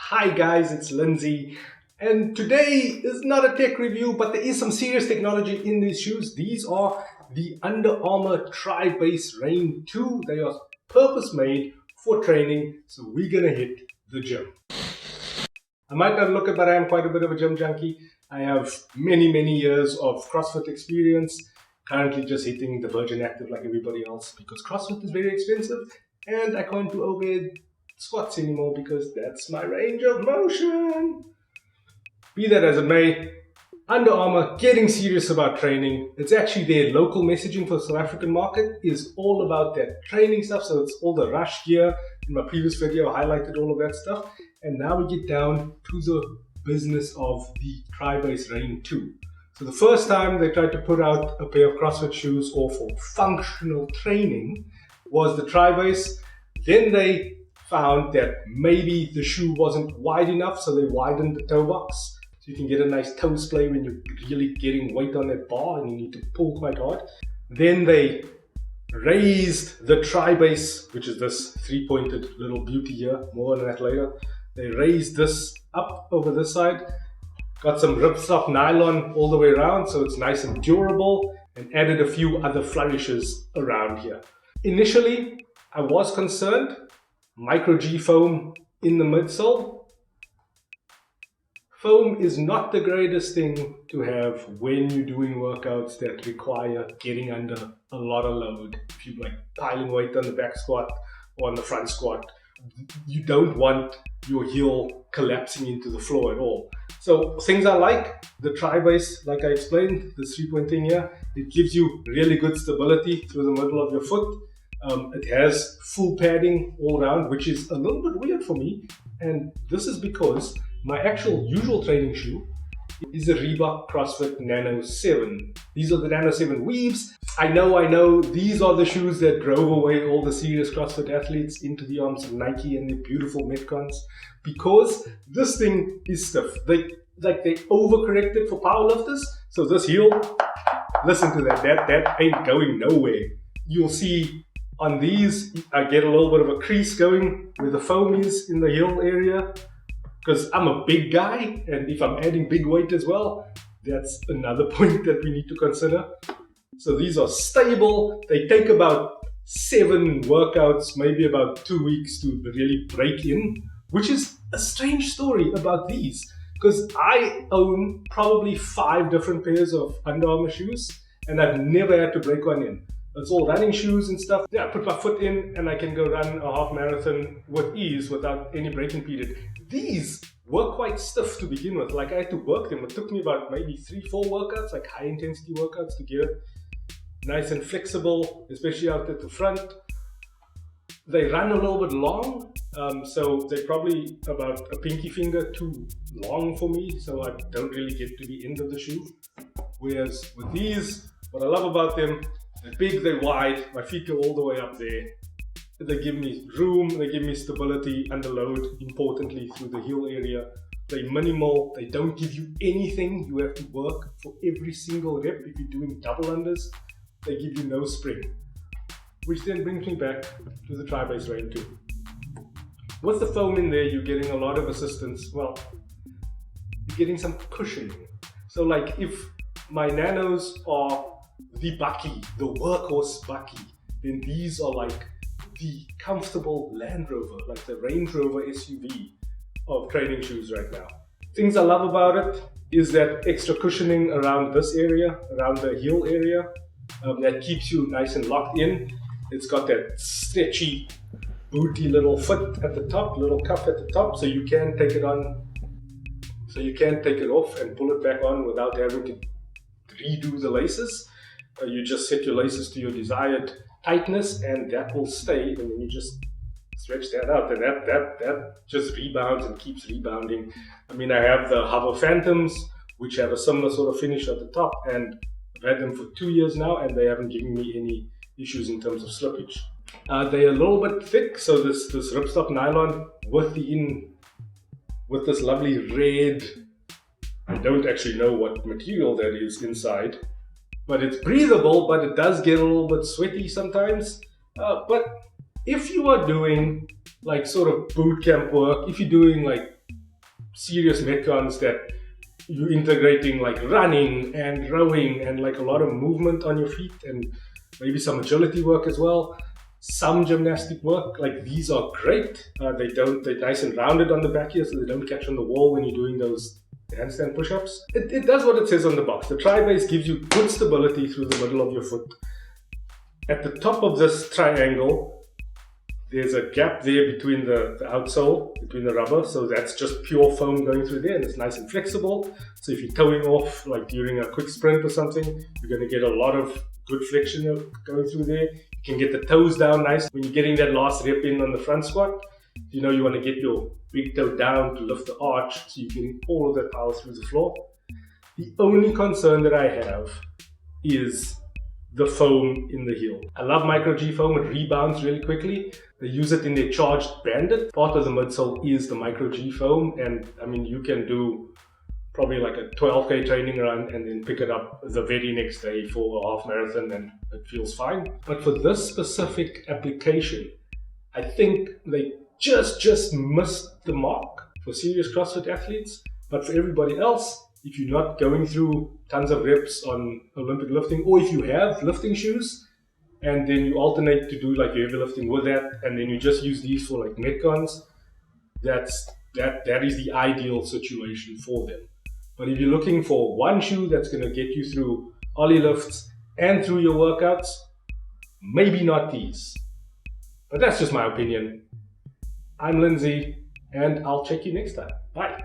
Hi guys, it's Lindsay, and today is not a tech review, but there is some serious technology in these shoes. These are the Under Armour Tri-Base Reign 2. They are purpose made for training, so we're gonna hit the gym. I might not look it, but I am quite a bit of a gym junkie. I have many years of CrossFit experience, currently just hitting the Virgin Active like everybody else because CrossFit is very expensive and I can't do overhead squats anymore because that's my range of motion. Be that as it may, Under Armour getting serious about training. It's actually their local messaging for the South African market is all about that training stuff. So it's all the rush gear. In my previous video I highlighted all of that stuff, and now we get down to the business of the Tri-Base Reign 2. So the first time they tried to put out a pair of CrossFit shoes or for functional training was the Tri-Base. Then they found that maybe the shoe wasn't wide enough, so they widened the toe box so you can get a nice toe splay when you're really getting weight on that bar and you need to pull quite hard. Then they raised the Tri-Base, which is this three-pointed little beauty here, more on that later. They raised this up over this side, got some ripstop nylon all the way around so it's nice and durable, and added a few other flourishes around here. Initially, I was concerned. Micro G foam in the midsole. Foam is not the greatest thing to have when you're doing workouts that require getting under a lot of load. If you're like piling weight on the back squat or on the front squat, you don't want your heel collapsing into the floor at all. So things I like, the Tri-Base, like I explained, this 3-point thing here, it gives you really good stability through the middle of your foot. It has full padding all around, which is a little bit weird for me, and this is because my actual usual training shoe is a Reebok CrossFit Nano 7. These are the Nano 7 weaves. I know, these are the shoes that drove away all the serious CrossFit athletes into the arms of Nike and their beautiful Metcons, because this thing is stiff. They overcorrected for powerlifters, so this heel, listen to that ain't going nowhere. You'll see on these, I get a little bit of a crease going where the foam is in the heel area because I'm a big guy, and if I'm adding big weight as well, that's another point that we need to consider. So these are stable. They take about 7 workouts, maybe about 2 weeks to really break in, which is a strange story about these because I own probably 5 different pairs of Under Armour shoes and I've never had to break one in. It's all running shoes and stuff. Yeah, I put my foot in and I can go run a half marathon with ease without any breaking period. These were quite stiff to begin with. Like I had to work them. It took me about maybe 3-4 workouts, like high intensity workouts, to get it nice and flexible, especially out at the front. They run a little bit long, so they're probably about a pinky finger too long for me, so I don't really get to the end of the shoe. Whereas with these, what I love about them, they're big, they're wide, my feet go all the way up there. They give me room, they give me stability under load, importantly through the heel area. They're minimal, they don't give you anything. You have to work for every single rep. If you're doing double unders, they give you no spring. Which then brings me back to the Tri-Base Reign 2. With the foam in there, you're getting a lot of assistance. Well, you're getting some cushioning. So like if my nanos are the Bucky, the workhorse Bucky, then these are like the comfortable Land Rover, like the Range Rover SUV of training shoes right now. Things I love about it is that extra cushioning around this area, around the heel area, that keeps you nice and locked in. It's got that stretchy, booty little foot at the top, little cuff at the top, so you can take it on, so you can take it off and pull it back on without having to redo the laces. You just set your laces to your desired tightness and that will stay, and then you just stretch that out and that just rebounds and keeps rebounding. I mean, I have the Hover Phantoms, which have a similar sort of finish at the top, and I've had them for 2 years now and they haven't given me any issues in terms of slippage. They're a little bit thick, so this ripstop nylon with this lovely red, I don't actually know what material that is inside, but it's breathable, but it does get a little bit sweaty sometimes. But if you are doing like sort of boot camp work, if you're doing like serious metcons that you're integrating like running and rowing and like a lot of movement on your feet and maybe some agility work as well. Some gymnastic work, like these are great. They're nice and rounded on the back here so they don't catch on the wall when you're doing those handstand push-ups. It does what it says on the box. The tri-base gives you good stability through the middle of your foot. At the top of this triangle, there's a gap there between the outsole, between the rubber, so that's just pure foam going through there and it's nice and flexible. So if you're towing off like during a quick sprint or something, you're going to get a lot of good flexion going through there. You can get the toes down nice when you're getting that last rep in on the front squat. You know you want to get your big toe down to lift the arch so you're getting all of that power through the floor. The only concern that I have is the foam in the heel. I love Micro G foam, it rebounds really quickly. They use it in their charged bandit. Part of the midsole is the Micro G foam, and I mean you can do probably like a 12K training run and then pick it up the very next day for a half marathon and it feels fine. But for this specific application, I think they just missed the mark for serious CrossFit athletes. But for everybody else, if you're not going through tons of reps on Olympic lifting, or if you have lifting shoes and then you alternate to do like heavy lifting with that, and then you just use these for like metcons, that is the ideal situation for them. But if you're looking for one shoe that's going to get you through ollie lifts and through your workouts, maybe not these. But that's just my opinion. I'm Lindsay, and I'll check you next time. Bye.